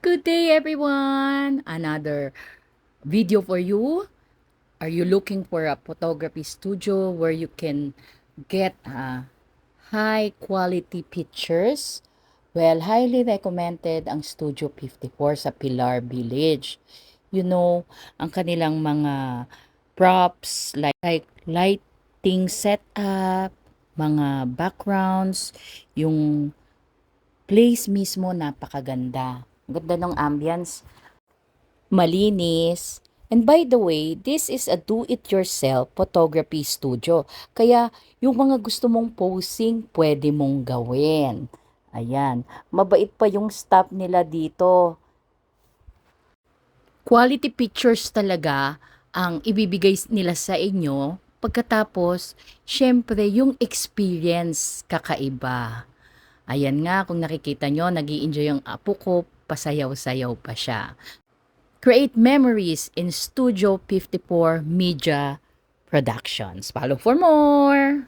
Good day, everyone! Another video for you. Are you looking for a photography studio where you can get high quality pictures? Well, highly recommended ang Studio 54 sa Pilar Village. You know, ang kanilang mga props like lighting setup, mga backgrounds, yung place mismo napakaganda. Ang ganda ng ambience, malinis. And by the way, this is a do-it-yourself photography studio. Kaya yung mga gusto mong posing, pwede mong gawin. Ayan. Mabait pa yung staff nila dito. Quality pictures talaga ang ibibigay nila sa inyo. Pagkatapos, syempre, yung experience kakaiba. Ayan nga, kung nakikita nyo, nag-i-enjoy yung apo ko, pasayaw-sayaw pa siya. Create memories in Studio 54 Media Productions. Follow for more!